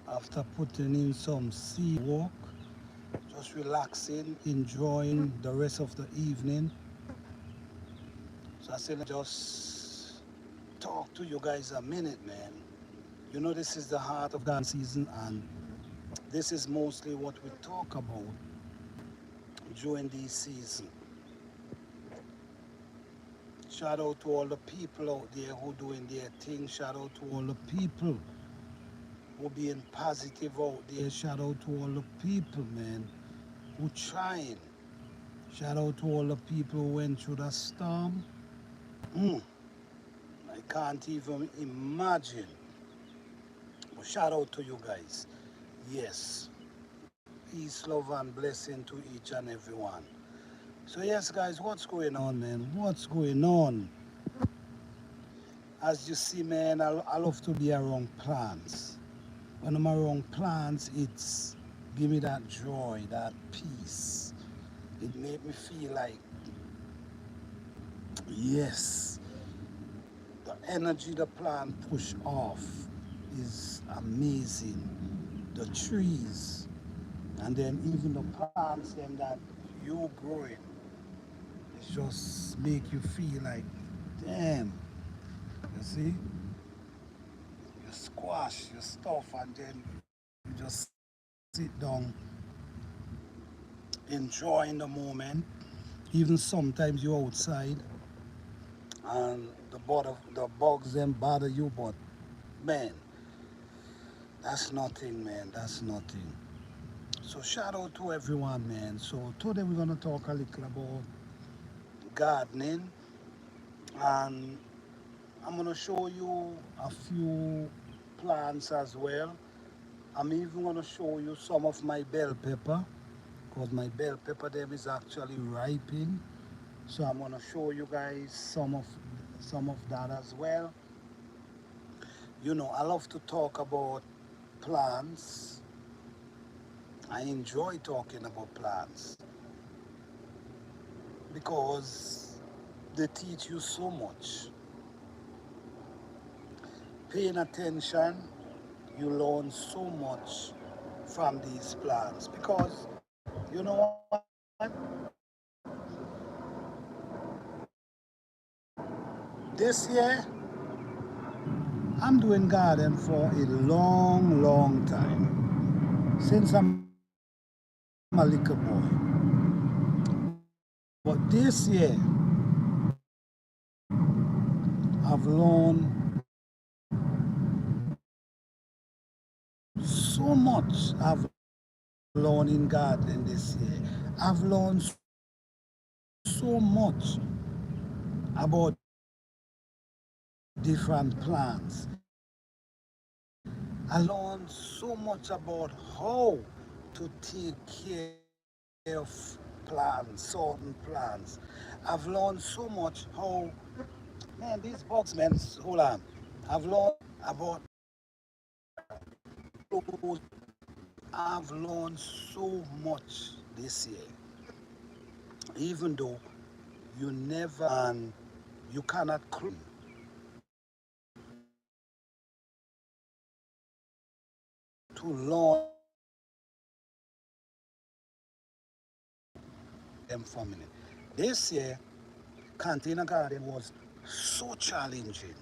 after putting in some sea walk, just relaxing, enjoying the rest of the evening. So I said, let me just talk to you guys a minute, man. You know, this is the heart of garden season, and this is mostly what we talk about during these season. Shout out to all the people out there who doing their thing. Shout out to all the people who being positive out there. Shout out to all the people, man, who trying. Shout out to all the people who went through the storm. Mm, I can't even imagine. But shout out to you guys. Yes. Peace, love, and blessing to each and every one. So yes, guys, what's going on, man? What's going on? As you see, man, I love to be around plants. When I'm around plants, it's give me that joy, that peace. It made me feel like, yes, the energy the plant push off is amazing. The trees, and then even the plants them that you growing, it just make you feel like, damn, you see, you squash your stuff and then you just sit down, enjoying the moment. Even sometimes you're outside and the bugs them bother you, but man, that's nothing, man. That's nothing. So shout out to everyone, man. So today we're gonna talk a little about gardening, and I'm gonna show you a few plants as well. I'm even gonna show you some of my bell pepper, because my bell pepper them is actually ripening. So I'm gonna show you guys some of that as well. You know, I love to talk about plants. I enjoy talking about plants because they teach you so much. Paying attention, you learn so much from these plants because you know what? This year I'm doing garden for a long, long time. Since I'm a little boy. But this year I've learned so much. I've learned in gardening this year. I've learned so much about different plants. I learned so much about how to take care of plants, certain plants. I've learned so much how, man, these bugs, man, hold on. I've learned about clothes. I've learned so much this year, even though you never and you cannot to learn them for a minute. This year, container garden was so challenging.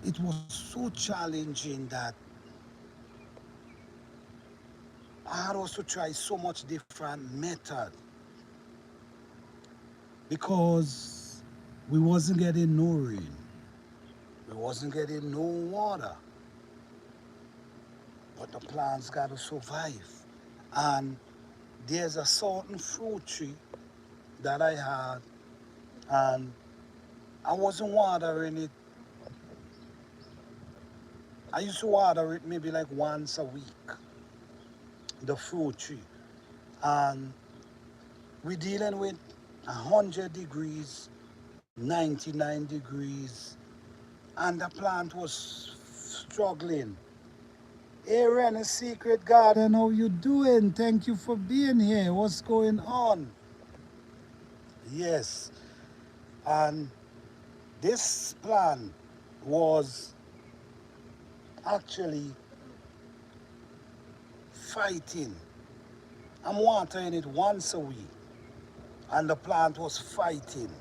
It was so challenging that I had also tried so much different method because we wasn't getting no rain, we wasn't getting no water, but the plants got to survive. And there's a certain fruit tree that I had, and I wasn't watering it. I used to water it maybe like once a week, the fruit tree. And we're dealing with 100 degrees, 99 degrees, and the plant was struggling. Aaron, a secret garden, how you doing? Thank you for being here. What's going on? Yes, and this plant was actually fighting. I'm watering it once a week, and the plant was fighting.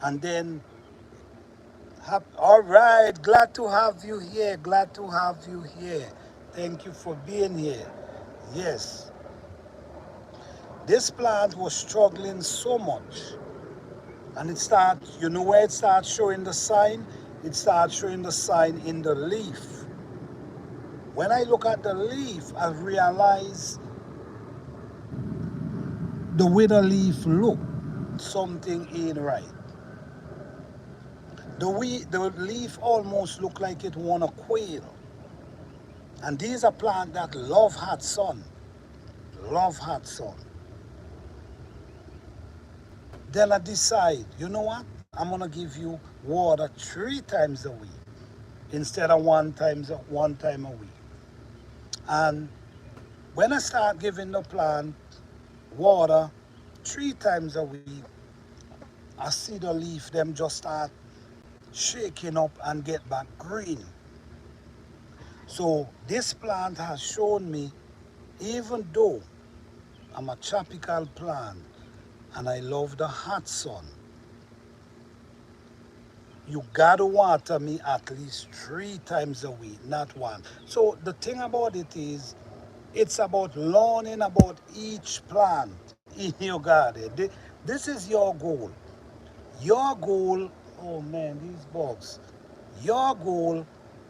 And then, all right, glad to have you here. Glad to have you here. Thank you for being here. Yes, this plant was struggling so much. And it starts, you know where it starts showing the sign? It starts showing the sign in the leaf. When I look at the leaf, I realize the way the leaf look, something ain't right. The leaf almost look like it wanna quail. And these are plants that love hot sun. Love hot sun. Then I decide, you know what? I'm gonna give you water 3 times a week instead of one time a week. And when I start giving the plant water 3 times a week, I see the leaf them just start shaking up and get back green. So this plant has shown me, even though I'm a tropical plant and I love the hot sun, you gotta water me at least 3 times a week, not one. So the thing about it is, it's about learning about each plant in your garden. This is your goal. Your goal, oh man, these bugs. Your goal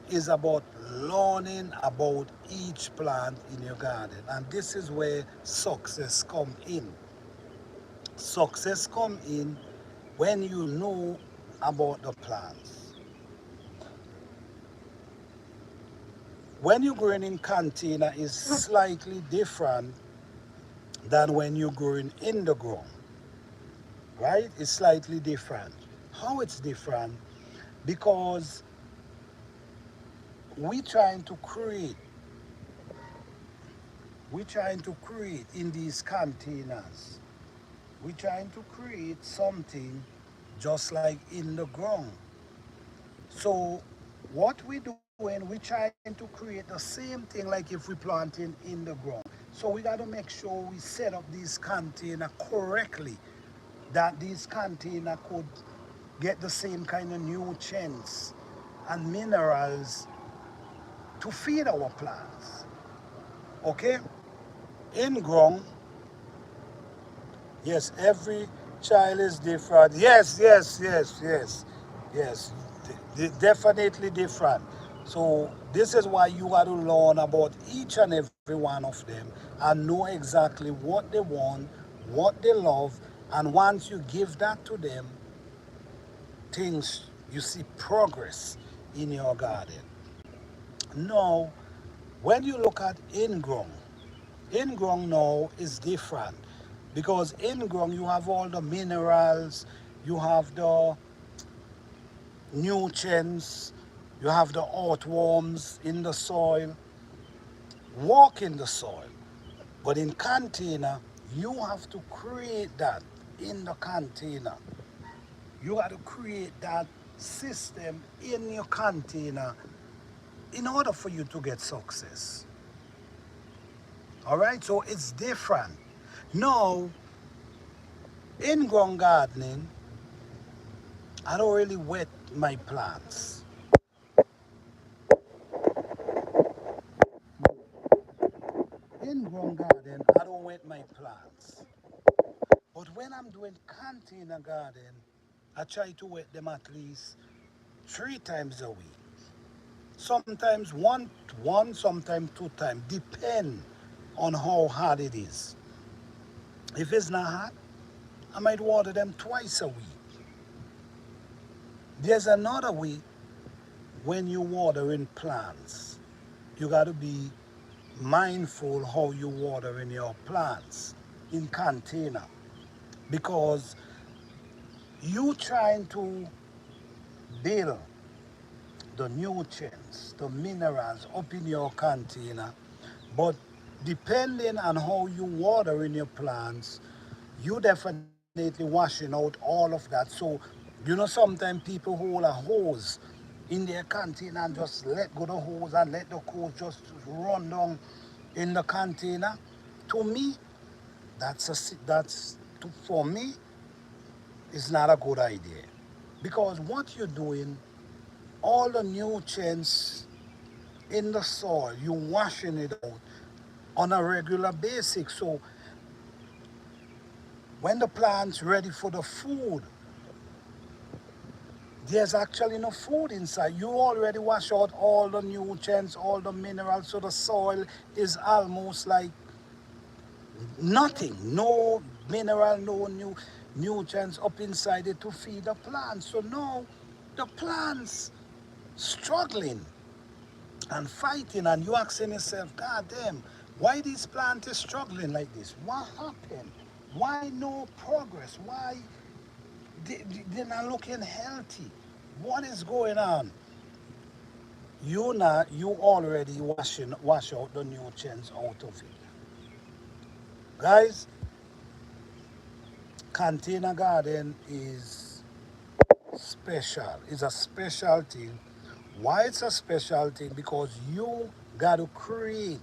is about learning about each plant in your garden. And this is where success come in. Success come in when you know about the plants. When you're growing in container is slightly different than when you're growing in the ground, right? It's slightly different. How it's different? Because we trying to create, we're trying to create in these containers. We're trying to create something just like in the ground. So what we're doing, we're trying to create the same thing like if we're planting in the ground. So we got to make sure we set up these container correctly, that these container could get the same kind of nutrients and minerals to feed our plants. Okay? In ground, yes, every child is different. Yes, yes, yes, yes, yes. Definitely different. So this is why you got to learn about each and every one of them and know exactly what they want, what they love, and once you give that to them, things you see progress in your garden. Now, when you look at in-ground now is different because in-ground you have all the minerals, you have the nutrients, you have the earthworms in the soil, walk in the soil. But in container, you have to create that in the container. You have to create that system in your container in order for you to get success. All right, so it's different. Now, in ground gardening, I don't really wet my plants. In ground garden, I don't wet my plants. But when I'm doing container garden, I try to wet them at least 3 times a week. Sometimes sometimes 2 times. Depend on how hot it is. If it's not hot, I might water them twice a week. There's another way when you water in plants. You got to be mindful how you water in your plants in container because you trying to build the nutrients, the minerals up in your container, but depending on how you water in your plants, you definitely washing out all of that. So, sometimes people hold a hose in their container and just let go the hose and let the hose just run down in the container, to me, for me, is not a good idea. Because what you're doing, all the nutrients in the soil, you're washing it out on a regular basis. So when the plant's ready for the food, there's actually no food inside. You already wash out all the nutrients, all the minerals, so the soil is almost like nothing. No mineral, no nutrients up inside it to feed the plants. So now the plants struggling and fighting, and you asking yourself, God damn, why this plant is struggling like this? What happened? Why no progress? Why they're not looking healthy? What is going on? You already wash out the nutrients out of it. Guys, container garden is special. It's a special thing. Why it's a special thing? Because you got to create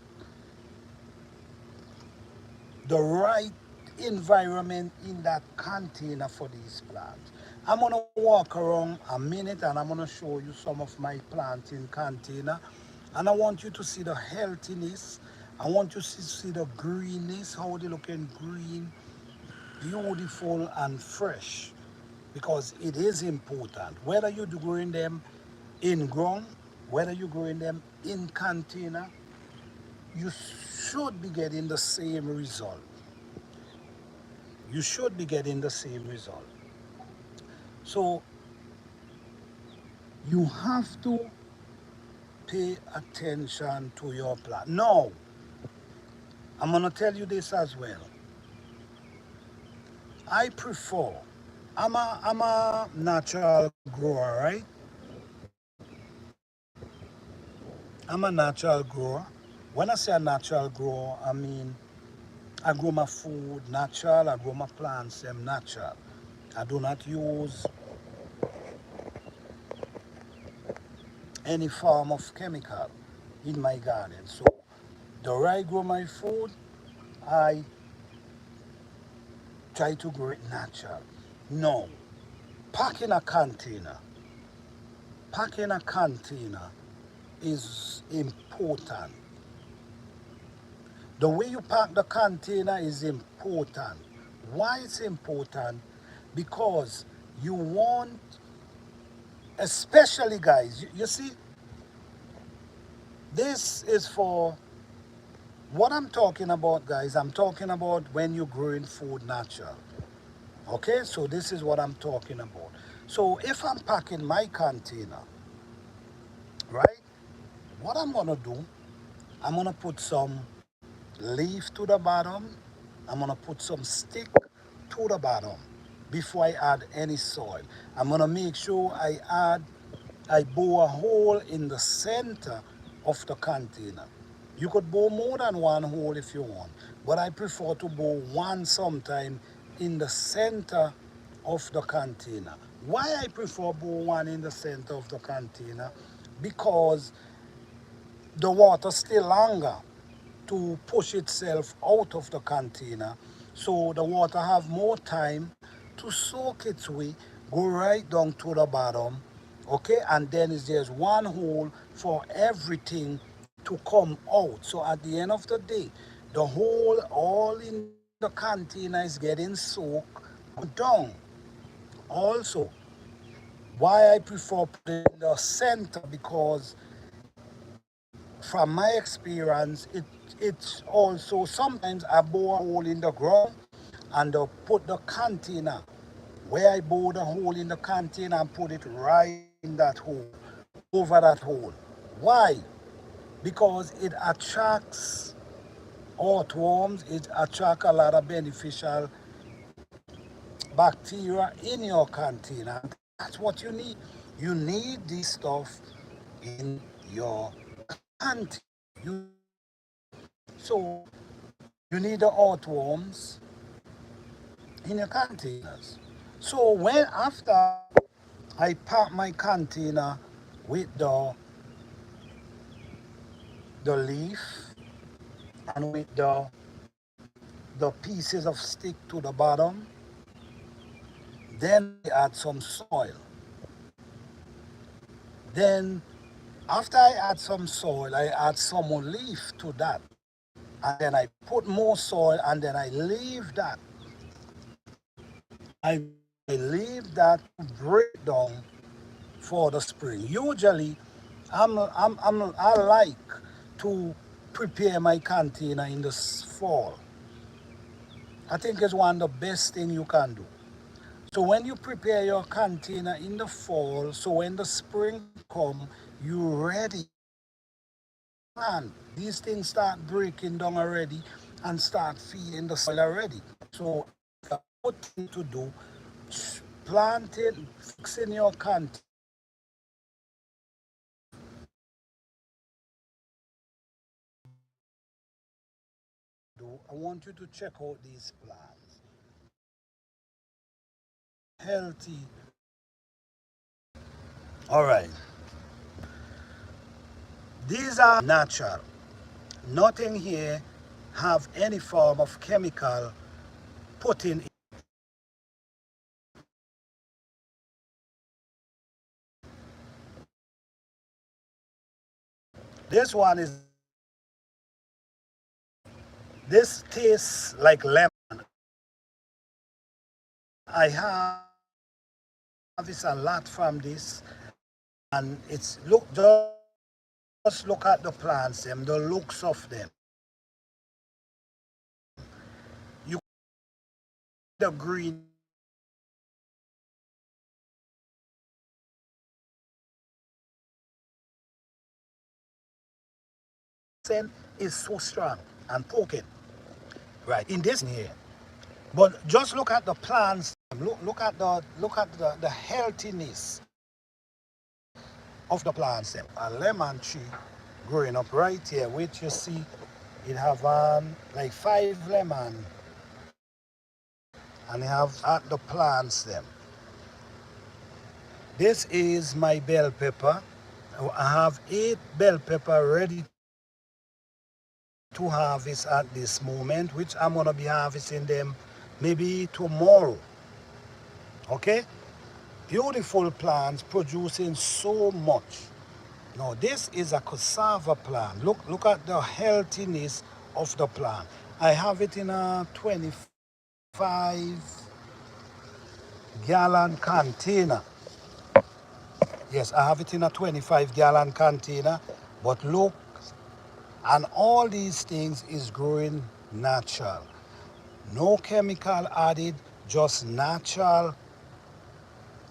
the right environment in that container for these plants. I'm gonna walk around a minute and I'm gonna show you some of my plants in container. And I want you to see the healthiness. I want you to see the greenness, how they looking green, beautiful and fresh. Because it is important. Whether you're growing them in ground, whether you're growing them in container, you should be getting the same result. You should be getting the same result. So you have to pay attention to your plant. Now, I'm gonna tell you this as well. I prefer. I'm a natural grower, right? I'm a natural grower. When I say a natural grower, I mean I grow my food natural. I grow my plants them natural. I do not use any form of chemical in my garden. So the way I grow my food, I try to grow it natural. No, pack in a container. Pack in a container is important. The way you pack the container is important. Why it's important? Because you want, especially guys, you see, this is for what I'm talking about, guys. I'm talking about when you're growing food natural. Okay, so this is what I'm talking about. So if I'm packing my container, right, what I'm gonna do, I'm gonna put some leaf to the bottom. I'm gonna put some stick to the bottom before I add any soil. I'm gonna make sure I bore a hole in the center of the container. You could bore more than one hole if you want, but I prefer to bore one sometime in the center of the container. Why I prefer bore one in the center of the container? Because the water stay longer to push itself out of the container, so the water have more time to soak its way, go right down to the bottom. Okay, and then is there's one hole for everything to come out. So at the end of the day, the whole all in the container is getting soaked down. Also, why I prefer putting in the center, because from my experience, it's also sometimes I bore a hole in the ground and I put the container where I bore the hole in the container and put it right in that hole, over that hole. Why? Because it attracts earthworms, it attracts a lot of beneficial bacteria in your container. That's what you need. You need this stuff in your container. You So you need the earthworms in your containers. So when after I pack my container with the leaf and with the pieces of stick to the bottom. Then I add some soil. Then after I add some soil, I add some more leaf to that. And then I put more soil and then I leave that. I leave that to break down for the spring. Usually, I like to prepare my container in the fall. I think it's one of the best thing you can do. So when you prepare your container in the fall, so when the spring come, you ready plant. These things start breaking down already and start feeding the soil already. So the good thing to do, planting, fixing your container. I want you to check out these plants. Healthy. All right. These are natural. Nothing here have any form of chemical put in. This one is, this tastes like lemon. I have this a lot from this, and it's look, just look at the plants, them, the looks of them. You the green scent is so strong and potent, right? In this here, but just look at the plants. Look at the healthiness of the plants. Them. A lemon tree growing up right here, which you see, it have like 5 lemon, and it have at the plants them. This is my bell pepper. I have 8 bell pepper ready to harvest at this moment, which I'm gonna be harvesting them maybe tomorrow. Okay? Beautiful plants producing so much. Now this is a cassava plant. Look at the healthiness of the plant. I have it in a 25-gallon container. Yes, I have it in a 25-gallon container. But look, and all these things is growing natural. No chemical added, just natural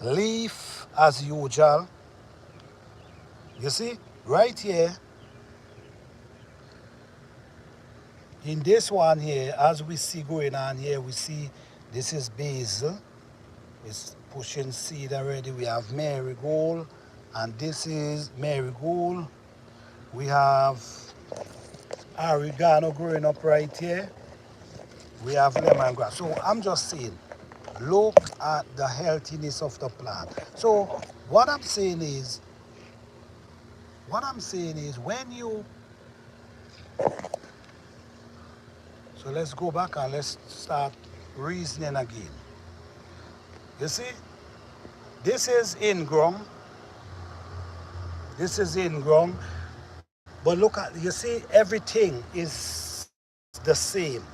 leaf as usual. You see, right here, in this one here, as we see going on here, we see this is basil. It's pushing seed already. We have marigold, and this is marigold. We have oregano growing up right here. We have lemongrass. So I'm just saying, look at the healthiness of the plant. So what I'm saying is when you, so let's go back and let's start reasoning again. You see, this is ingrown. This is ingrown. But look at, you see, everything is the same.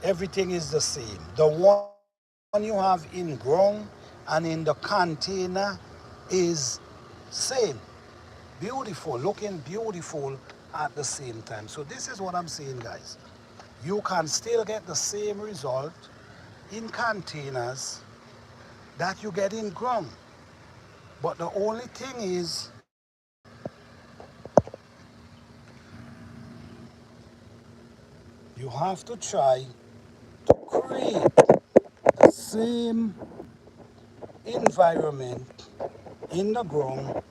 Everything is the same. The one you have ingrown and in the container is same. Beautiful, looking beautiful at the same time. So this is what I'm saying, guys. You can still get the same result in containers that you get in ground. But the only thing is, you have to try to create the same environment in the ground.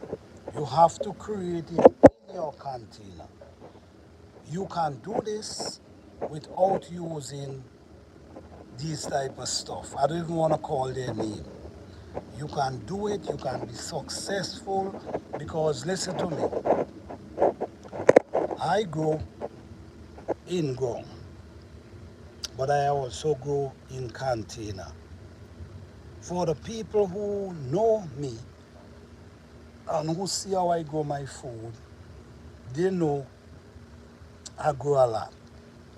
You have to create it in your container. You can do this without using these type of stuff. I don't even want to call their name. You can do it, you can be successful, because listen to me. I grow in ground, but I also grow in container. For the people who know me and who see how I grow my food, they know I grow a lot.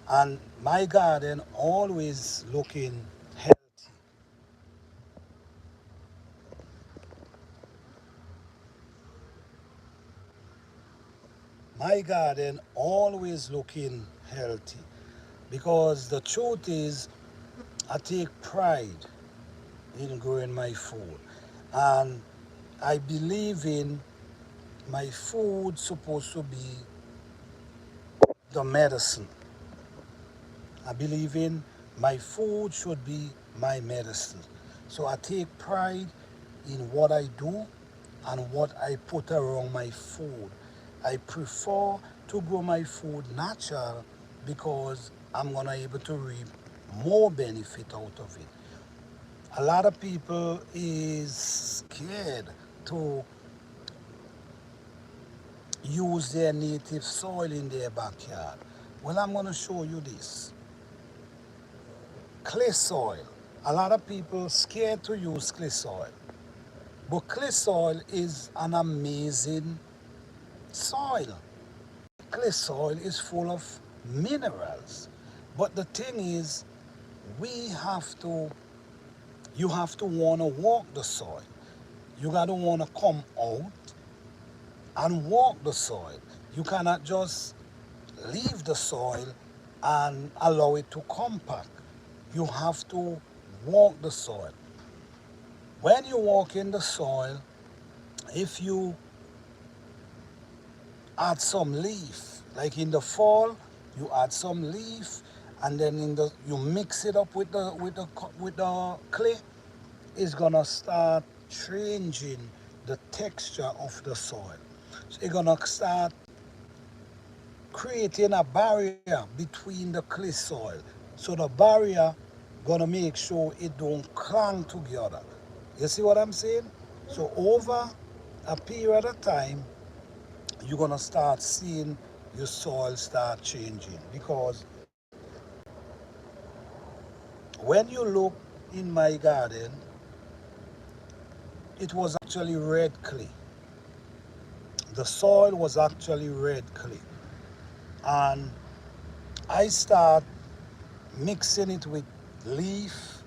And my garden always looking healthy. My garden always looking healthy. Because the truth is, I take pride in growing my food. And I believe in my food supposed to be the medicine. I believe in my food should be my medicine. So I take pride in what I do and what I put around my food. I prefer to grow my food natural because I'm gonna able to reap more benefit out of it. A lot of people is scared to use their native soil in their backyard. Well, I'm gonna show you this. Clay soil. A lot of people scared to use clay soil. But clay soil is an amazing soil. Clay soil is full of minerals. But the thing is, we have to, you have to want to walk the soil. You got to want to come out and walk the soil. You cannot just leave the soil and allow it to compact. You have to walk the soil. When you walk in the soil, if you add some leaf, like in the fall, you add some leaf, and then in the you mix it up with the clay, it's gonna start changing the texture of the soil. So it's gonna start creating a barrier between the clay soil. So the barrier gonna make sure it don't clang together. You see what I'm saying? So over a period of time, you're gonna start seeing your soil start changing because when you look in my garden, it was actually red clay. The soil was actually red clay, and I start mixing it with leaf.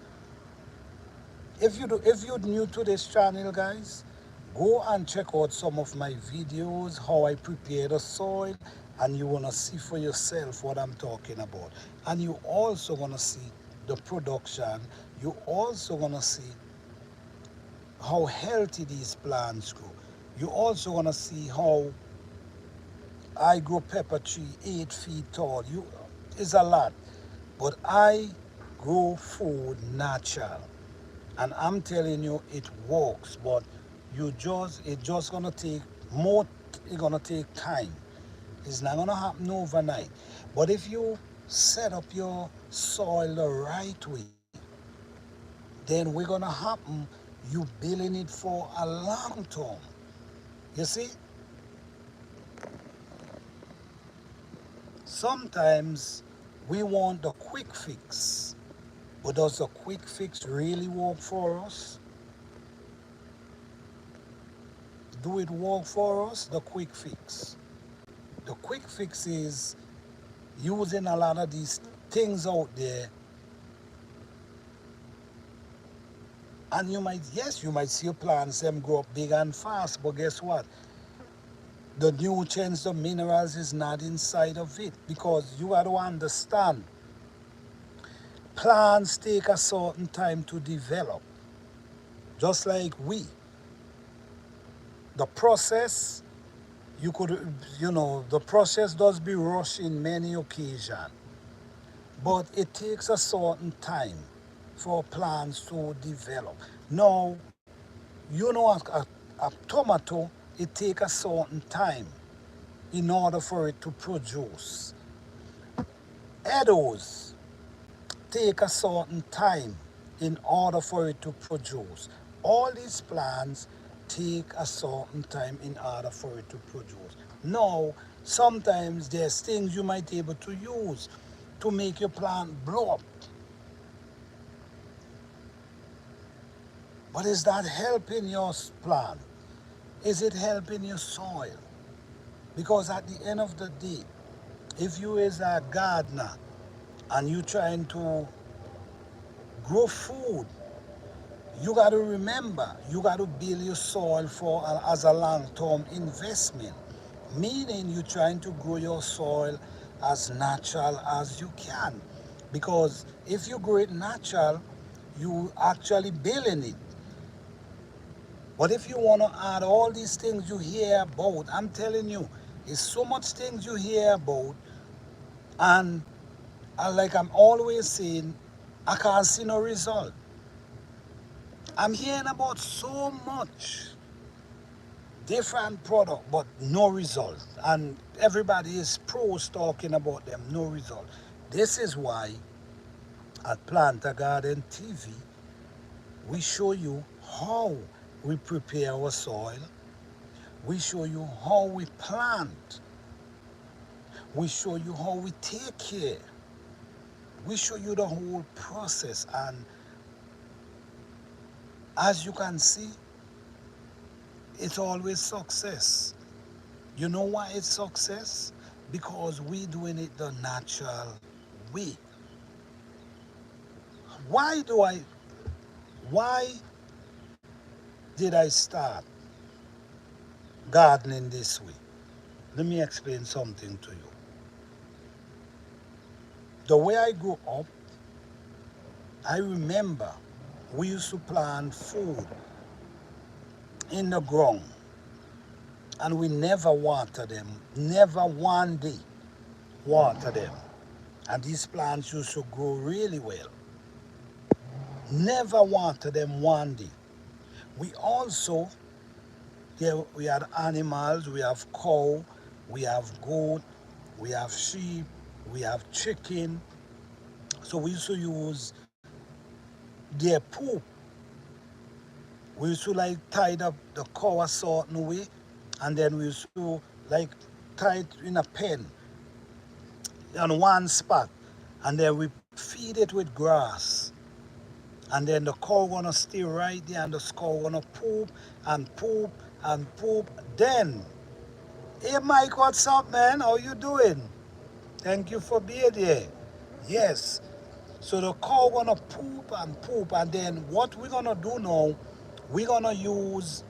If you're new to this channel, guys, go and check out some of my videos how I prepare the soil, and you wanna see for yourself what I'm talking about. And you also wanna see the production. You also wanna see how healthy these plants grow. You also wanna see how I grow pepper tree 8 feet tall. You It's a lot, but I grow food natural. And I'm telling you, it works. But it just gonna take more. It's gonna take time. It's not gonna happen overnight. But if you set up your soil the right way, then we're gonna happen. You building it for a long term. You see, sometimes we want the quick fix, but does the quick fix really work for us? Do it work for us? The quick fix. The quick fix is using a lot of these things out there, and you might see your plants them grow up big and fast, but guess what? The nutrients, the minerals is not inside of it, because you got to understand, plants take a certain time to develop, just like we. The process, the process does be rushed in many occasions, but it takes a certain time for plants to develop. Now, a tomato, it takes a certain time in order for it to produce. Edos take a certain time in order for it to produce. All these plants take a certain time in order for it to produce. No, sometimes there's things you might be able to use to make your plant blow up. But is that helping your plant? Is it helping your soil? Because at the end of the day, if you is a gardener and you trying to grow food, you got to remember, you got to build your soil for as a long-term investment. Meaning you're trying to grow your soil as natural as you can. Because if you grow it natural, you actually building it. But if you want to add all these things you hear about, I'm telling you, it's so much things you hear about, and like I'm always saying, I can't see no result. I'm hearing about so much different product, but no result. And everybody is pros talking about them, no result. This is why at Plant a Garden TV, we show you how we prepare our soil. We show you how we plant. We show you how we take care. We show you the whole process. And as you can see, it's always success. You know why it's success? Because we doing it the natural way. Why do I, why did I start gardening this way? Let me explain something to you. The way I grew up, I remember we used to plant food in the ground and we never water them, never one day water them. And these plants used to grow really well. Never water them one day. We also, yeah, we had animals, we have cow, we have goat, we have sheep, we have chicken. So we used to use their poop. We used to like tie up the cow a certain way, and then we used to like tie it in a pen on one spot, and then we feed it with grass. And then the cow gonna stay right there, and the cow gonna poop and poop and poop. Then, hey Mike, what's up, man? How you doing? Thank you for being here. Yes. So the cow gonna poop and poop, and then what we're gonna do now, we're gonna use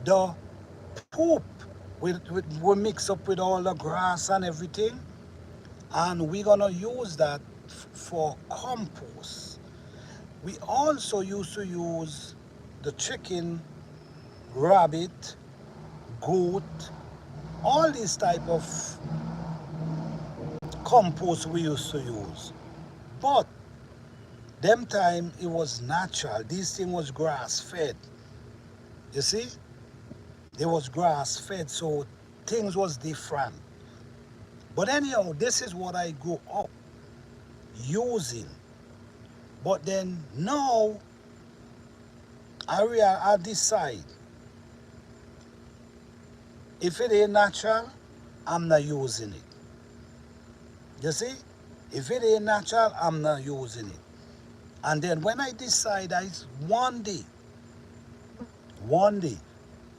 the poop. We mix up with all the grass and everything, and we're gonna use that for compost. We also used to use the chicken, rabbit, goat, all these type of compost we used to use. But them time it was natural. This thing was grass fed. You see? It was grass fed, so things was different. But anyhow, this is what I grew up using. But then now I decide if it ain't natural, I'm not using it. You see? If it ain't natural, I'm not using it. And then when I decide, one day,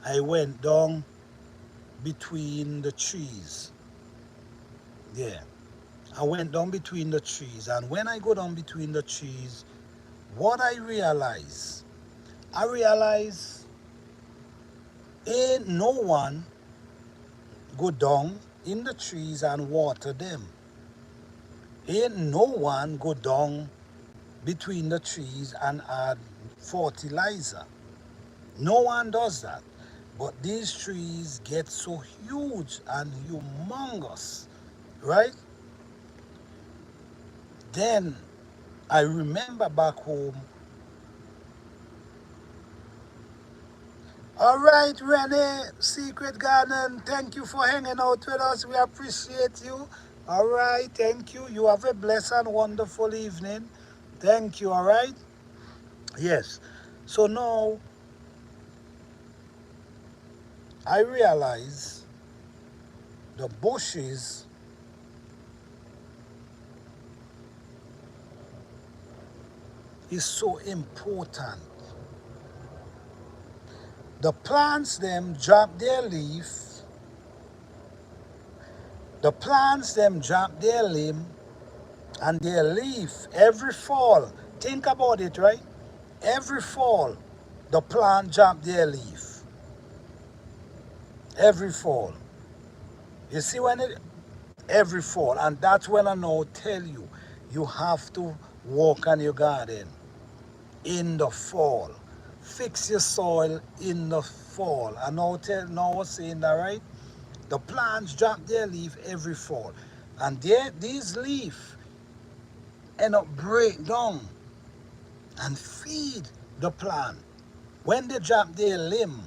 I went down between the trees. Yeah. I went down between the trees. And when I go down between the trees, what I realize ain't no one go down in the trees and water them. Ain't no one go down between the trees and add fertilizer. No one does that. But these trees get so huge and humongous, right? Then I remember back home. All right, Renee, Secret Garden, thank you for hanging out with us. We appreciate you. All right, thank you. You have a blessed and wonderful evening. Thank you, all right? Yes. So now I realize the bushes is so important. The plants them drop their leaf, the plants them drop their limb and their leaf every fall. Think about it, right? Every fall, the plant drop their leaf. Every fall. You see when it every fall, and that's when I now tell you, you have to walk on your garden in the fall. Fix your soil in the fall. I was saying that, right? The plants drop their leaf every fall. And these leaves end up break down and feed the plant. When they drop their limb,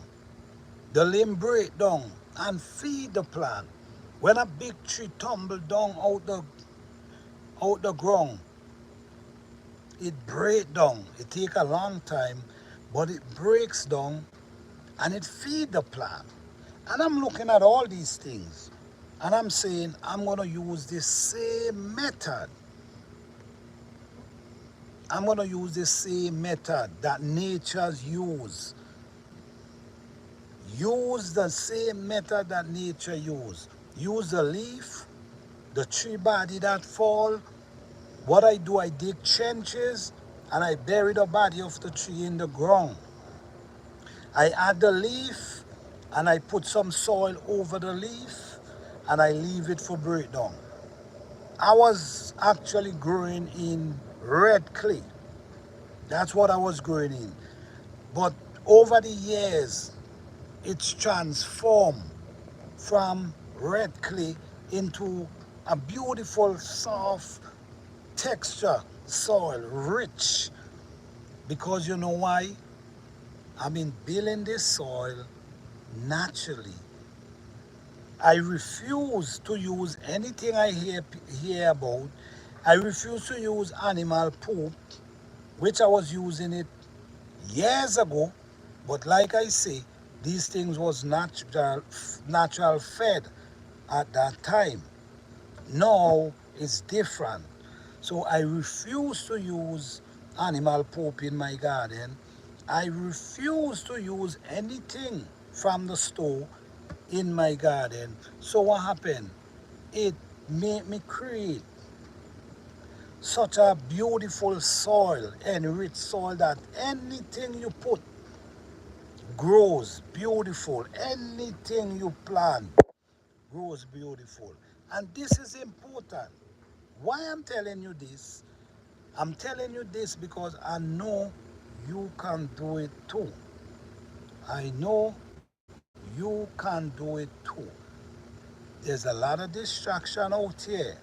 the limb break down and feed the plant. When a big tree tumble down out the ground, it break down. It take a long time, but it breaks down and it feed the plant. And I'm looking at all these things and I'm saying I'm gonna use the same method. I'm gonna use the same method that nature's use. Use the same method that nature use. Use the leaf, the tree body that fall. What I do, I dig trenches and I bury the body of the tree in the ground. I add the leaf and I put some soil over the leaf and I leave it for breakdown. I was actually growing in red clay. That's what I was growing in. But over the years, it's transformed from red clay into a beautiful, soft texture soil, rich. Because you know why? I've been building this soil naturally. I refuse to use anything I hear about. I refuse to use animal poop, which I was using it years ago. But like I say, these things was natural fed at that time. Now it's different. So I refuse to use animal poop in my garden. I refuse to use anything from the store in my garden. So what happened? It made me create such a beautiful soil and rich soil that anything you put grows beautiful. Anything you plant grows beautiful. And this is important. Why I'm telling you this? I'm telling you this because I know you can do it too. I know you can do it too. There's a lot of distraction out here.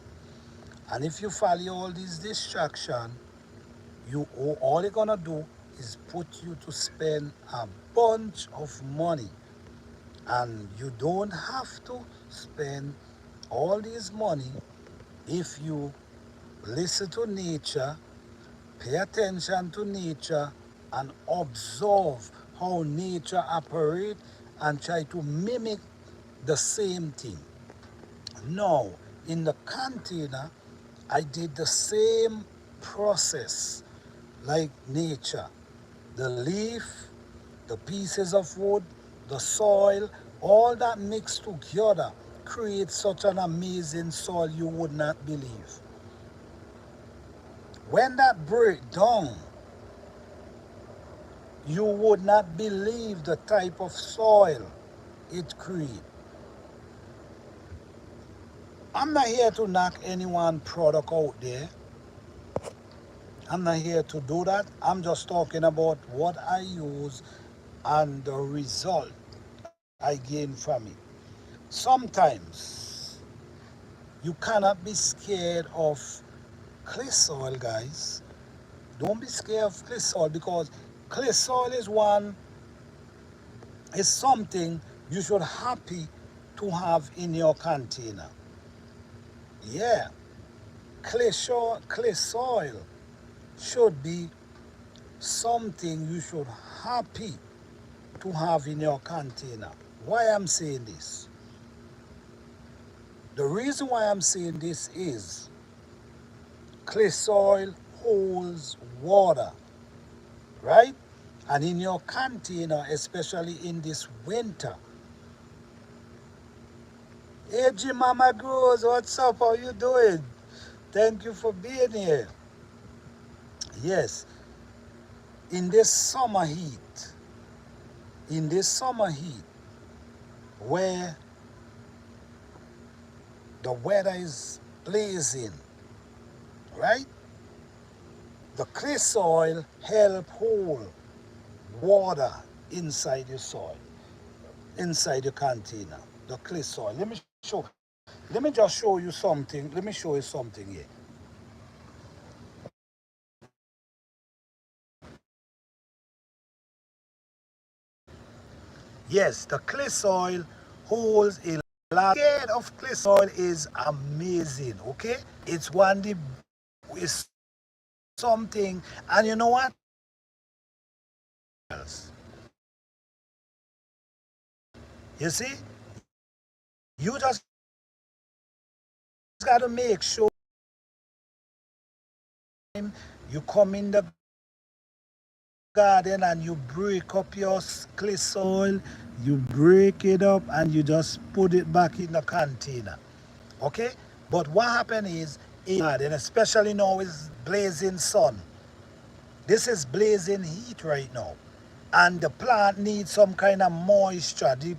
And if you follow all these distraction, all you're gonna do is put you to spend a bunch of money. And you don't have to spend all this money if you listen to nature, pay attention to nature, and observe how nature operates and try to mimic the same thing. Now, in the container, I did the same process like nature. The leaf, the pieces of wood, the soil, all that mixed together creates such an amazing soil you would not believe. When that break down, you would not believe the type of soil it creates. I'm not here to knock anyone product out there. I'm not here to do that. I'm just talking about what I use and the result I gain from it. Sometimes you cannot be scared of clay soil, guys. Don't be scared of clay soil because clay soil is something you should happy to have in your container. Yeah, clay soil should be something you should happy to have in your container. Why I'm saying this? The reason why I'm saying this is clay soil holds water, right? And in your container, especially in this winter. Hey, Mama Grows, what's up? How you doing? Thank you for being here. Yes, in this summer heat, in this summer heat, where the weather is blazing, right? The clay soil help hold water inside your soil, inside your container. The clay soil. Let me just show you something. Let me show you something here. Yes, the clay soil holds a lot. The shade of clay soil is amazing, okay? It's one the is something, and you know what else? You see, you just got to make sure you come in the garden and you break up your clay soil, you break it up and you just put it back in the container. Okay? But what happened is in garden, especially now is blazing sun. This is blazing heat right now. And the plant needs some kind of moisture. The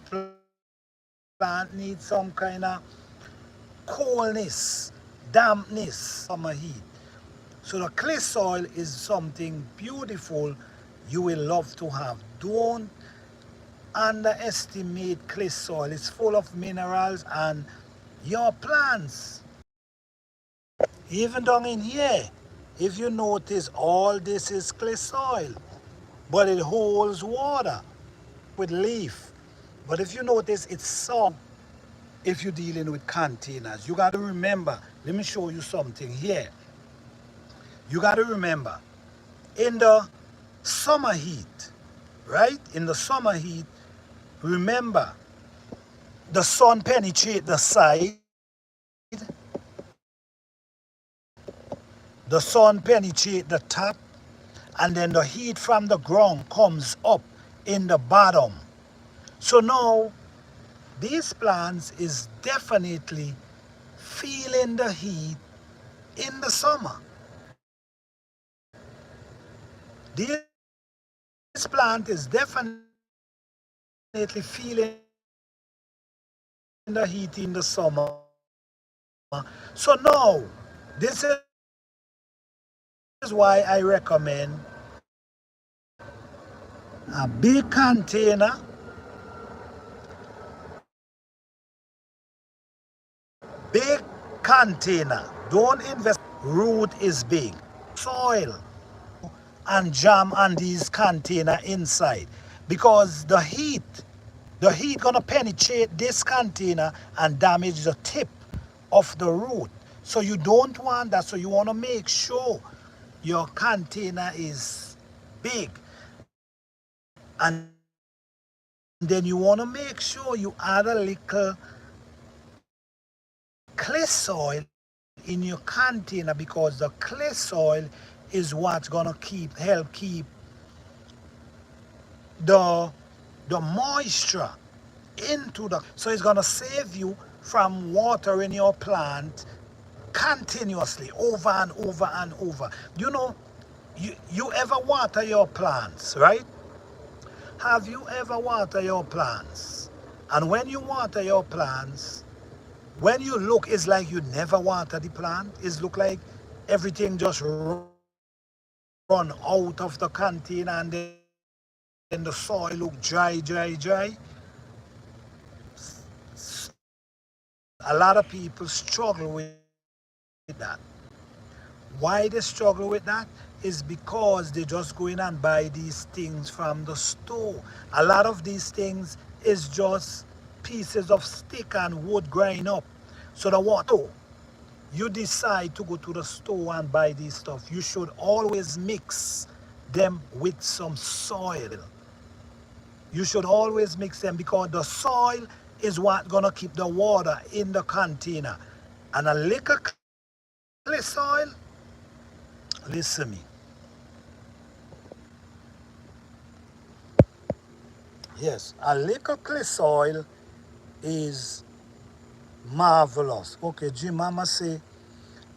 plant needs some kind of coolness, dampness, summer heat. So the clay soil is something beautiful you will love to have. Don't underestimate clay soil. It's full of minerals and your plants, even down in here, if you notice, all this is clay soil, but it holds water with leaf. But if you notice, it's soft if you're dealing with containers. You got to remember, let me show you something here. You got to remember, in the summer heat, right? In the summer heat, remember, the sun penetrates the side, the sun penetrates the top, and then the heat from the ground comes up in the bottom. So now, these plants is definitely feeling the heat in the summer. This plant is definitely feeling the heat in the summer. So now, this is why I recommend a big container, big container. Don't invest. Root is big. Soil and jam on these container inside because the heat gonna penetrate this container and damage the tip of the root. So you don't want that. So you want to make sure your container is big, and then you want to make sure you add a little clay soil in your container because the clay soil is what's gonna help keep the moisture into the, so it's gonna save you from watering your plant continuously over and over and over. You know, you ever water your plants, right? Have you ever water your plants? And when you water your plants, when you look, it's like you never water the plant. It's look like everything just run out of the container and then the soil look dry, dry, dry. A lot of people struggle with that. Why they struggle with that is because they just go in and buy these things from the store. A lot of these things is just pieces of stick and wood grind up. So the water, you decide to go to the store and buy these stuff, you should always mix them with some soil. You should always mix them because the soil is what gonna keep the water in the container. And a little clay soil, listen me, yes, a little clay soil is marvelous. Okay, Jim Mama say,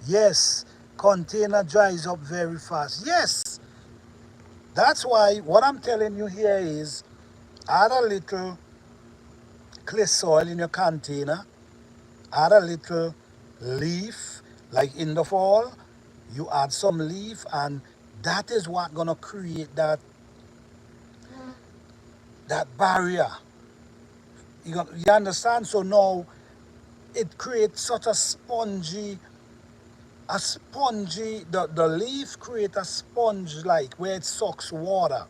yes, container dries up very fast. Yes, that's why what I'm telling you here is add a little clay soil in your container, add a little leaf, like in the fall, you add some leaf, and that is what gonna create that barrier. You understand? So now it creates such the leaf create a sponge like where it sucks water.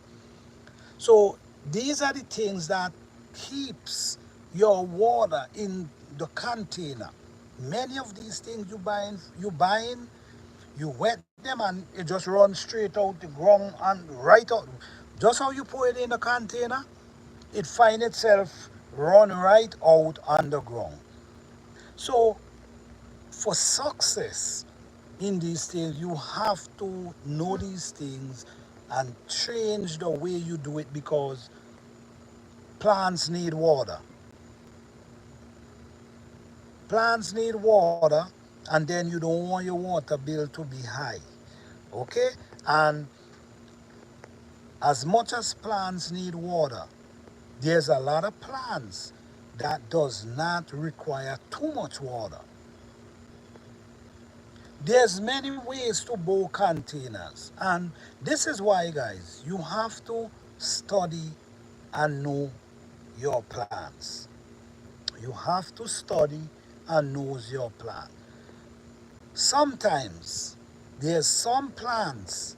So these are the things that keeps your water in the container. Many of these things you wet them and it just runs straight out the ground and right out. Just how you put it in the container, it find itself run right out underground. So for success in these things, you have to know these things and change the way you do it because plants need water. Plants need water, and then you don't want your water bill to be high. Okay? And as much as plants need water, there's a lot of plants that does not require too much water. There's many ways to bow containers, and this is why, guys, you have to study and know your plants. You have to study and know your plant. Sometimes there's some plants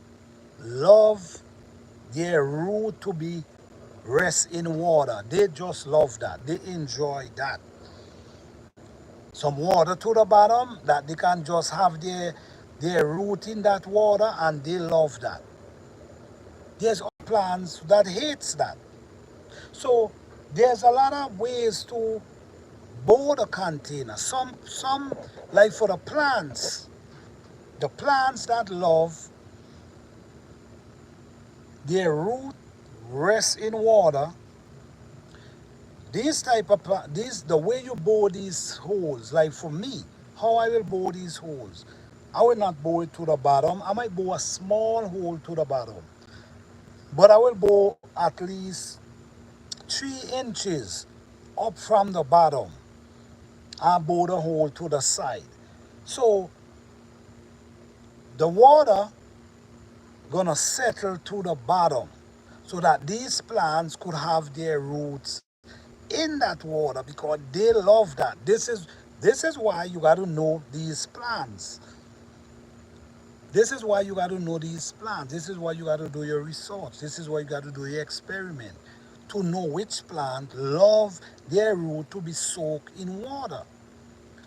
love their root to be rest in water. They just love that. They enjoy that. Some water to the bottom that they can just have their root in that water and they love that. There's other plants that hates that. So there's a lot of ways to board a container. Some like for the plants that love their root rest in water. These type of these the way you bore these holes, like for me, how I will bore these holes, I will not bore it to the bottom. I might bore a small hole to the bottom, but I will bore at least 3 inches up from the bottom. I bore the hole to the side, so the water gonna settle to the bottom, so that these plants could have their roots in that water because they love that. This is why you got to know these plants. This is why you got to know these plants. This is why you got to do your research. This is why you got to do your experiment to know which plant love their root to be soaked in water.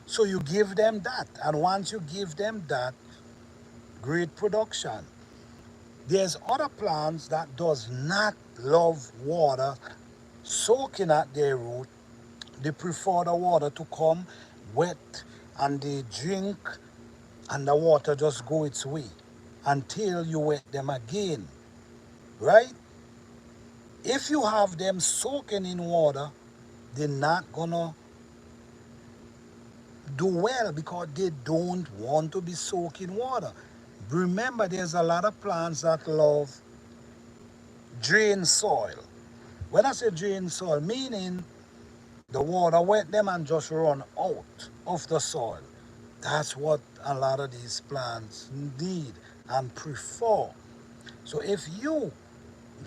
So you give them that, and once you give them that, great production. There's other plants that does not love water soaking at their root. They prefer the water to come wet and they drink and the water just go its way until you wet them again, right? If you have them soaking in water, they're not gonna do well because they don't want to be soaked in water. Remember, there's a lot of plants that love drain soil. When I say drain soil, meaning the water wet them and just run out of the soil. That's what a lot of these plants need and prefer. So if you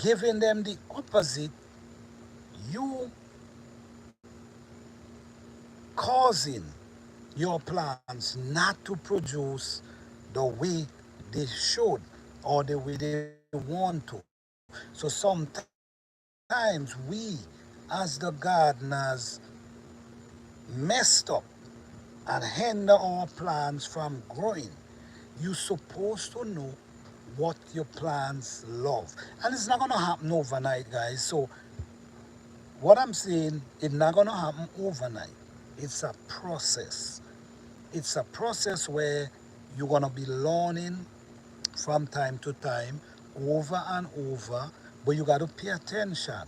giving them the opposite, you causing your plants not to produce the way they should or the way they want to. So sometimes we, as the gardeners, messed up and hinder our plants from growing. You're supposed to know what your plants love. And it's not going to happen overnight, guys. So what I'm saying, it's not gonna happen overnight. It's a process. It's a process where you're gonna be learning from time to time, over and over, but you gotta pay attention.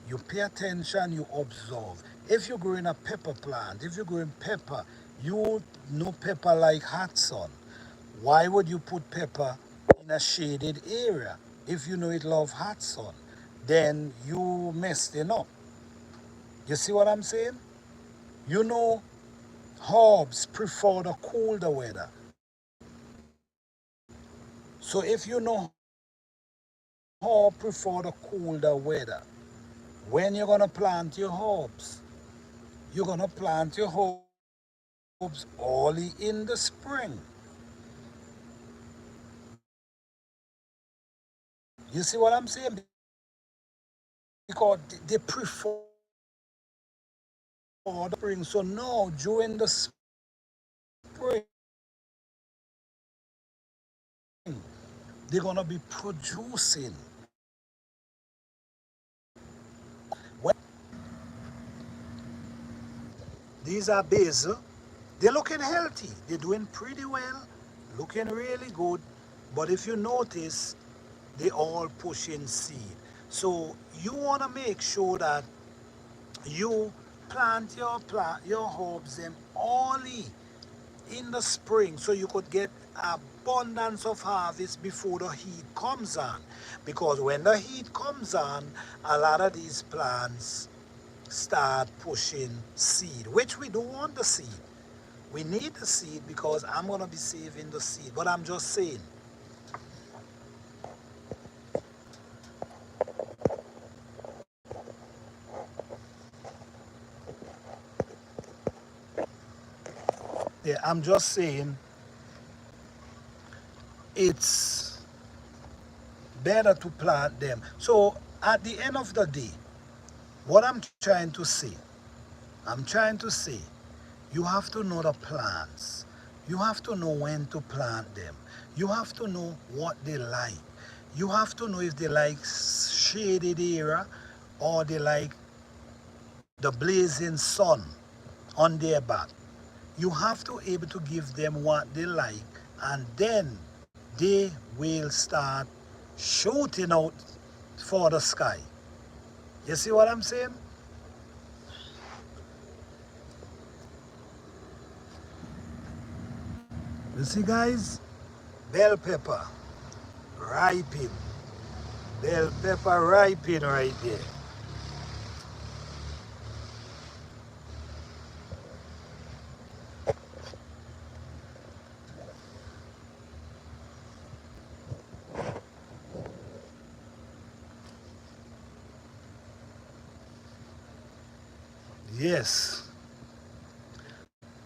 You pay attention, you observe. If you're growing a pepper plant, if you're growing pepper, you know pepper like hot sun. Why would you put pepper in a shaded area if you know it love hot sun? Then you messed it up. You see what I'm saying? You know herbs prefer the colder weather. So if you know herbs prefer the colder weather, when you're gonna plant your herbs, you're gonna plant your herbs early in the spring. You see what I'm saying? Because they prefer the spring. So now during the spring, they're gonna be producing. When these are basil, they're looking healthy. They're doing pretty well, looking really good. But if you notice, they all pushing seed. So you wanna make sure that you plant your herbs them early in the spring so you could get abundance of harvest before the heat comes on. Because when the heat comes on, a lot of these plants start pushing seed, which we don't want the seed. We need the seed because I'm gonna be saving the seed. But I'm just saying, yeah, I'm just saying it's better to plant them. So at the end of the day, what I'm trying to say, you have to know the plants. You have to know when to plant them. You have to know what they like. You have to know if they like shaded area or they like the blazing sun on their back. You have to able to give them what they like, and then they will start shooting out for the sky. You see what I'm saying? You see, guys? Bell pepper ripen. Bell pepper ripen right there. Yes.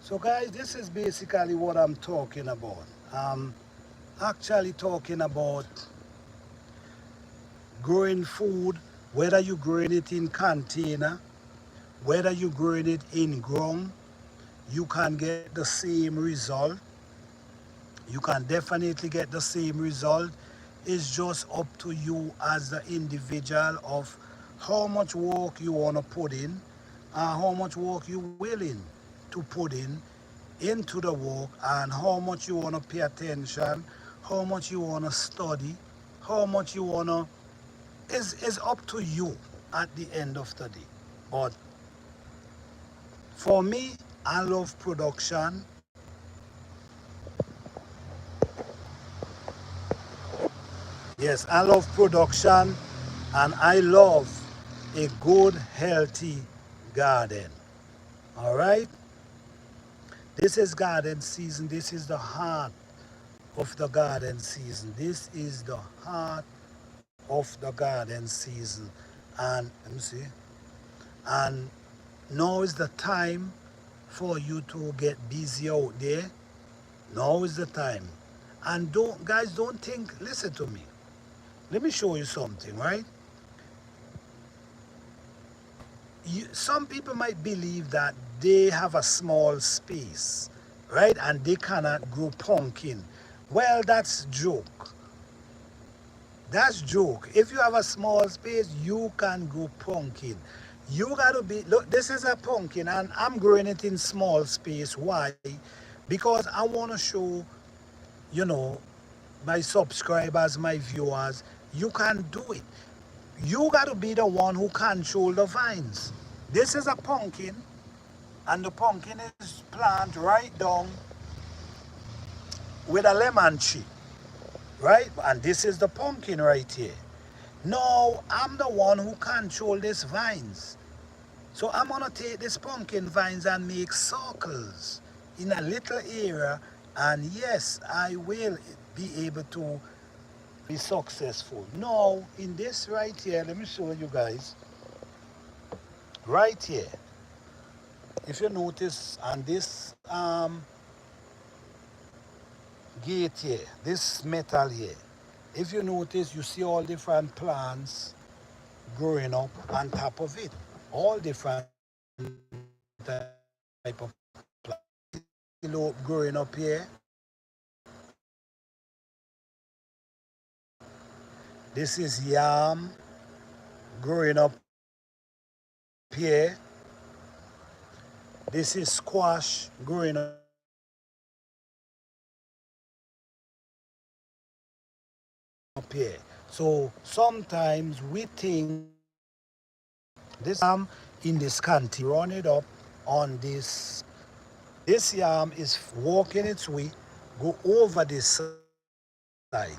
So, guys, this is basically what I'm talking about. I'm actually talking about growing food, whether you're growing it in container, whether you're growing it in ground, you can get the same result. You can definitely get the same result. It's just up to you as the individual of how much work you want to put in and how much work you're willing to put in into the work, and how much you want to pay attention, how much you want to study, how much you want to, is up to you at the end of the day. But for me, I love production. Yes, I love production, and I love a good, healthy garden. All right? This is garden season. This is the heart of the garden season. This is the heart of the garden season. And let me see. And now is the time for you to get busy out there. Now is the time. And don't, guys, don't think, listen to me. Let me show you something, right? Some people might believe that they have a small space, right? And they cannot grow pumpkin. Well, that's joke. That's joke. If you have a small space, you can grow pumpkin. You gotta be, look, this is a pumpkin and I'm growing it in small space. Why? Because I wanna show, you know, my subscribers, my viewers, you can do it. You gotta be the one who control the vines. This is a pumpkin and the pumpkin is planted right down with a lemon tree, right? And this is the pumpkin right here. Now, I'm the one who control these vines. So I'm gonna take these pumpkin vines and make circles in a little area, and yes, I will be able to be successful. Now, in this right here, let me show you guys. Right here, if you notice on this gate here, this metal here, if you notice, you see all different plants growing up on top of it. All different type of plants. Growing up here. This is yam growing up here. This is squash growing up here. So sometimes we think this yam in this country, run it up on this. This yam is walking its way, go over this side.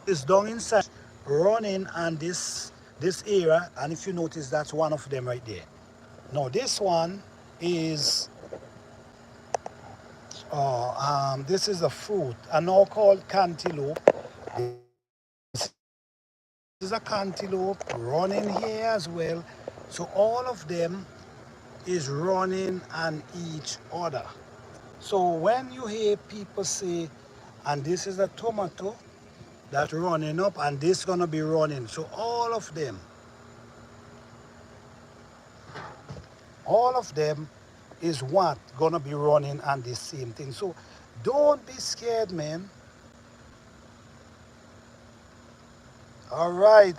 It's down inside, running on this area, and if you notice, that's one of them right there. Now this one is this is a fruit, and now called cantaloupe. This is a cantaloupe running here as well. So all of them is running on each other. So when you hear people say, and this is a tomato that's running up, and this gonna be running. So all of them is what gonna be running on the same thing. So don't be scared, man. All right.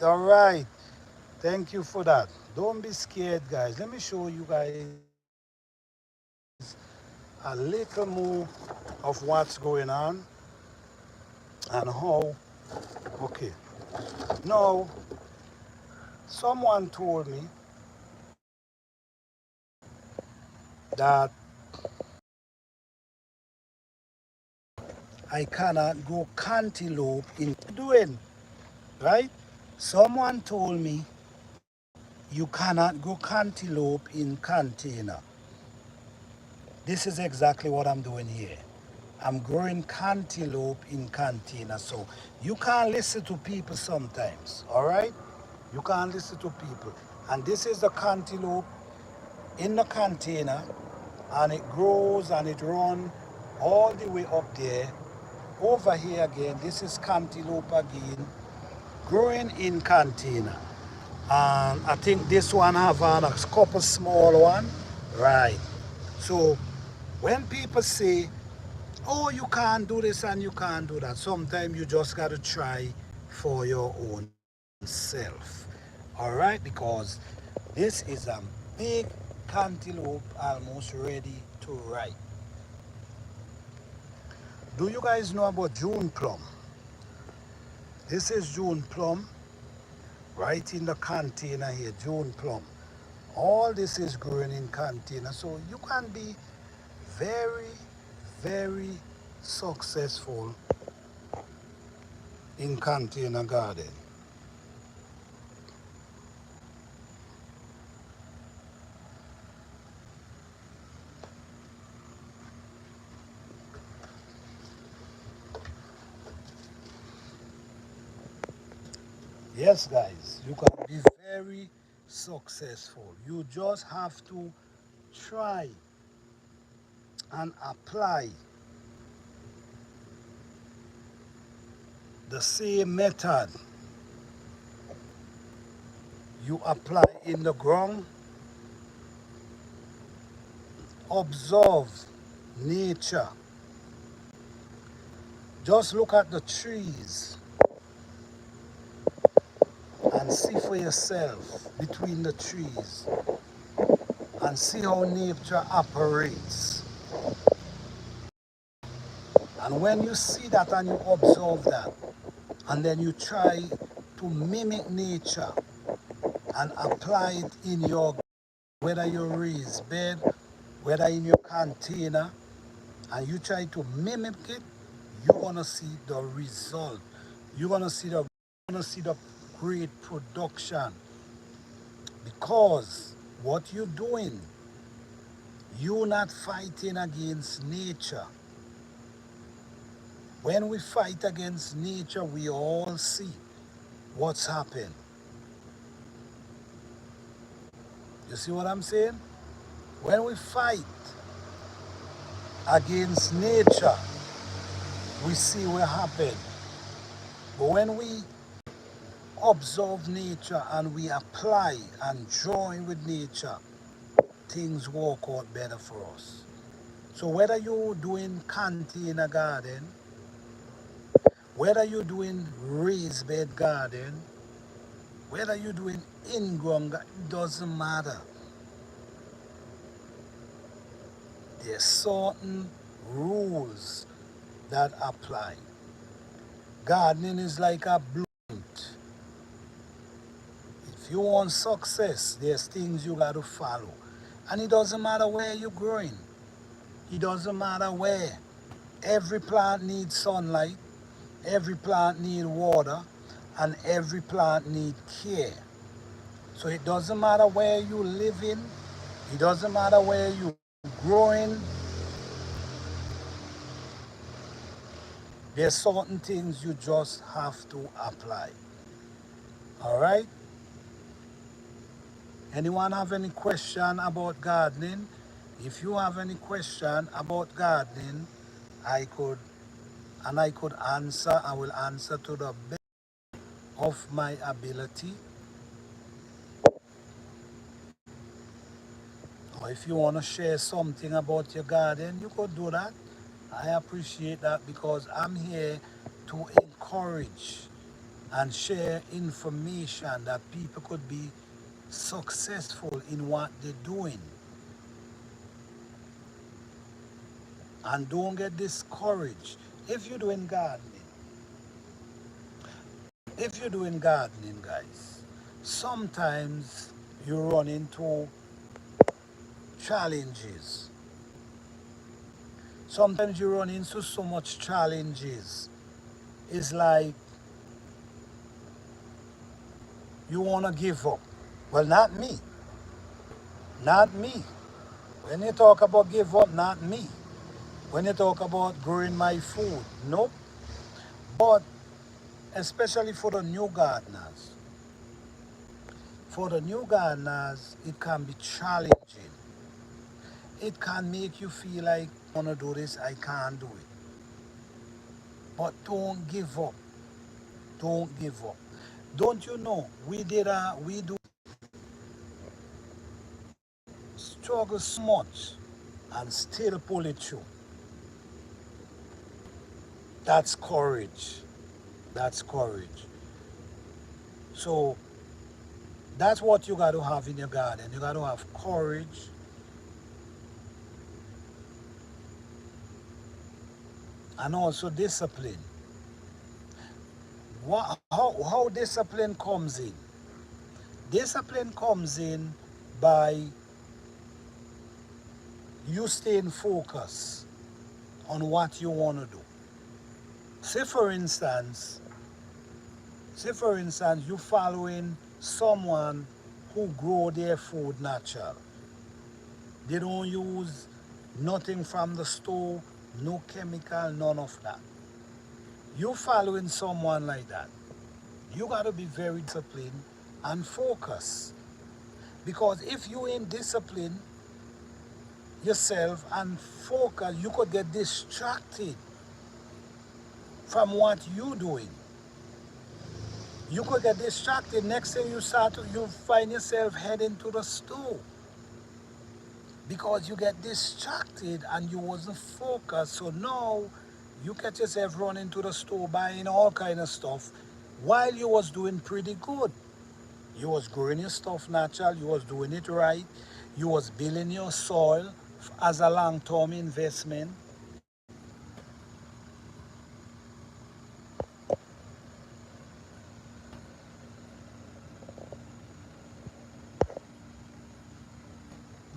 Thank you for that. Don't be scared, guys. Let me show you guys a little more of what's going on and how. Okay. Now, someone told me that I cannot go cantaloupe in doing, right? Someone told me you cannot go cantaloupe in container. This is exactly what I'm doing here. I'm growing cantaloupe in container. So you can't listen to people sometimes, all right? You can't listen to people. And this is the cantaloupe in the container, and it grows and it runs all the way up there. Over here again, this is cantaloupe again, growing in container. And I think this one have a couple small one, right? So when people say, oh, you can't do this and you can't do that, sometimes you just got to try for your own self, all right? Because this is a big cantaloupe almost ready to ripe. Do you guys know about June plum? This is June plum right in the container here, June plum. All this is growing in container, so you can be very, very successful in container garden. Yes, guys, you can be very successful. You just have to try and apply the same method you apply in the ground. Observe nature. Just look at the trees and see for yourself between the trees and see how nature operates. And when you see that and you observe that, and then you try to mimic nature and apply it in your, whether you raise bed, whether in your container, and you try to mimic it, you're gonna see the result. You're gonna see the great production, because what you're doing, you're not fighting against nature. When we fight against nature, we all see what's happened. You see what I'm saying? When we fight against nature, we see what happened. But when we observe nature and we apply and join with nature, things work out better for us. So whether you're doing container garden, whether you're doing raised bed garden, whether you're doing in-ground garden, it doesn't matter. There's certain rules that apply. Gardening is like a blueprint. If you want success, there's things you got to follow. And it doesn't matter where you're growing. It doesn't matter where. Every plant needs sunlight, every plant needs water, and every plant needs care. So it doesn't matter where you live in, it doesn't matter where you're growing. There's certain things you just have to apply. All right? Anyone have any question about gardening? If you have any question about gardening, I could answer. I will answer to the best of my ability. Or if you want to share something about your garden, you could do that. I appreciate that, because I'm here to encourage and share information that people could be successful in what they're doing. And don't get discouraged. If you're doing gardening, guys, sometimes you run into challenges. Sometimes you run into so much challenges. It's like you want to give up. Well, not me. Not me. When you talk about give up, not me. When you talk about growing my food, nope. But especially for the new gardeners, it can be challenging. It can make you feel like, I want to do this, I can't do it. But don't give up. Don't give up. Don't you know, we do struggle so much and still pull it through. That's courage. That's courage. So that's what you got to have in your garden. You got to have courage, and also discipline. How discipline comes in? Discipline comes in by you staying focused on what you want to do. Say for instance, you following someone who grow their food natural. They don't use nothing from the store, no chemical, none of that. You following someone like that, you got to be very disciplined and focused. Because if you ain't disciplined yourself and focus, you could get distracted from what you're doing. You could get distracted. Next thing you find yourself heading to the store because you get distracted and you wasn't focused. So now you catch yourself running to the store buying all kind of stuff while you was doing pretty good. You was growing your stuff natural, you was doing it right, you was building your soil as a long-term investment.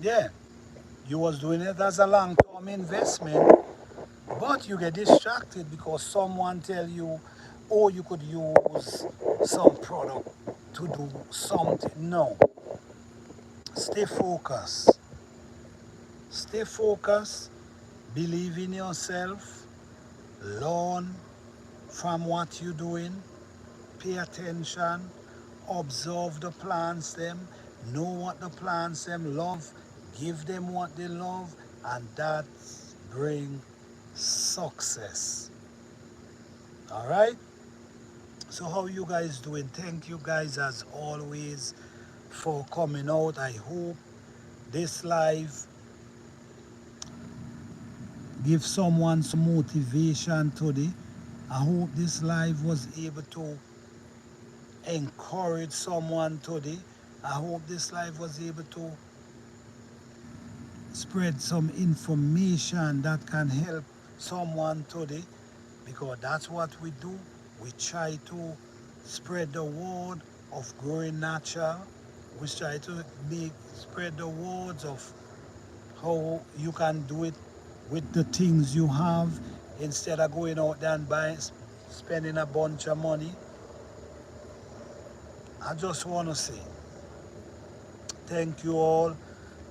Yeah, you was doing it as a long-term investment, but you get distracted because someone tell you, oh, you could use some product to do something. No, stay focused. Stay focused, believe in yourself, learn from what you're doing, pay attention, observe the plants them, know what the plants them love, give them what they love, and that bring success. All right? So how you guys doing? Thank you guys as always for coming out. I hope this live give someone some motivation today. I hope this live was able to encourage someone today. I hope this live was able to spread some information that can help someone today, because that's what we do. We try to spread the word of growing natural. We try to spread the words of how you can do it with the things you have, instead of going out there and buying, spending a bunch of money. I just want to say thank you all.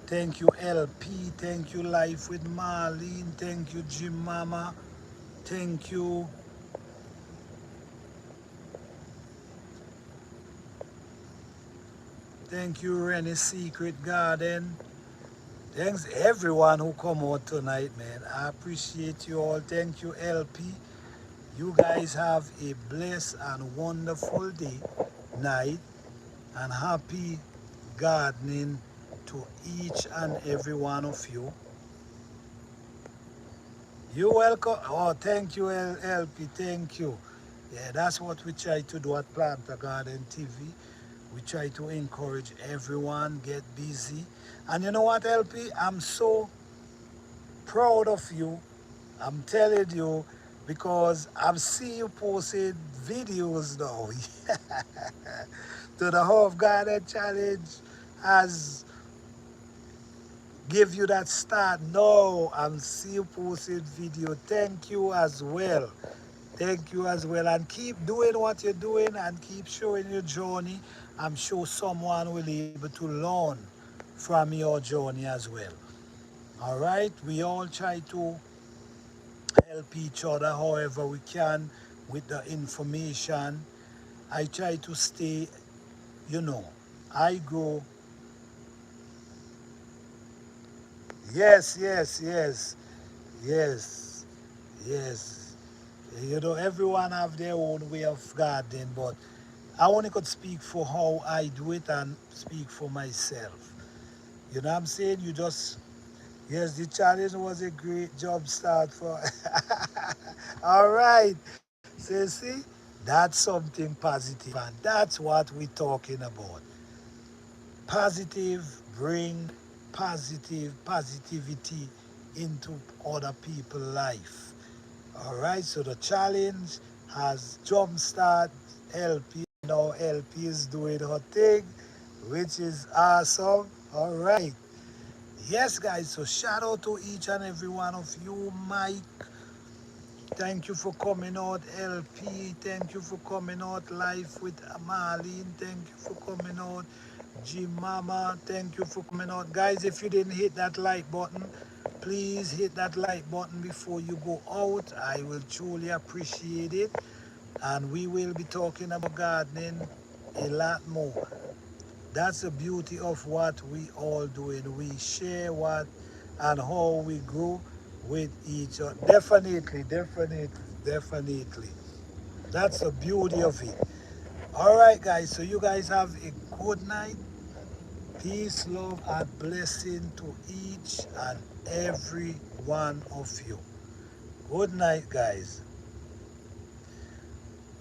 Thank you, LP. Thank you, Life with Marlene. Thank you, Jim Mama. Thank you. Thank you, Rennie Secret Garden. Thanks everyone who come out tonight, man. I appreciate you all. Thank you, LP. You guys have a blessed and wonderful day, night, and happy gardening to each and every one of you. You're welcome. Oh, thank you, LP. Thank you. Yeah, that's what we try to do at Planter Garden TV. We try to encourage everyone, get busy. And you know what, LP? I'm so proud of you. I'm telling you, because I've seen you posted videos now. To the Half Garden Challenge has give you that start. No, I'm seeing you posted video. Thank you as well. Thank you as well. And keep doing what you're doing and keep showing your journey. I'm sure someone will be able to learn from your journey as well. All right? We all try to help each other however we can with the information. I try to stay, you know, I grow. Yes, yes, yes, yes, yes. You know, everyone have their own way of gardening, but I only could speak for how I do it and speak for myself. You know what I'm saying? You just, yes, the challenge was a great job start for. All right. So you see, that's something positive, and that's what we're talking about. Positive, bring positivity into other people's life. All right, so the challenge has jumpstart LP. Now LP is doing her thing, which is awesome. All right. Yes, guys, so shout out to each and every one of you. Mike, thank you for coming out. LP, thank you for coming out. Life with Marlene, thank you for coming out. G Mama, thank you for coming out. Guys, if you didn't hit that like button, please hit that like button before you go out. I will truly appreciate it. And we will be talking about gardening a lot more. That's the beauty of what we all doing. We share what and how we grow with each other. Definitely, definitely, definitely. That's the beauty of it. All right, guys. So you guys have a good night. Peace, love, and blessing to each and every one of you. Good night, guys.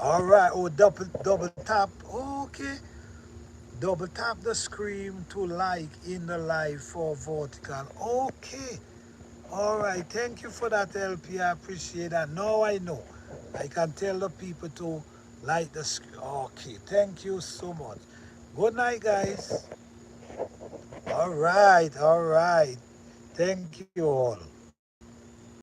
All right. Oh, double tap. Okay. Double tap the screen to like in the live for vertical. Okay. All right. Thank you for that, LP. I appreciate that. Now I know. I can tell the people to like the screen. Okay. Thank you so much. Good night, guys. All right. All right. Thank you all.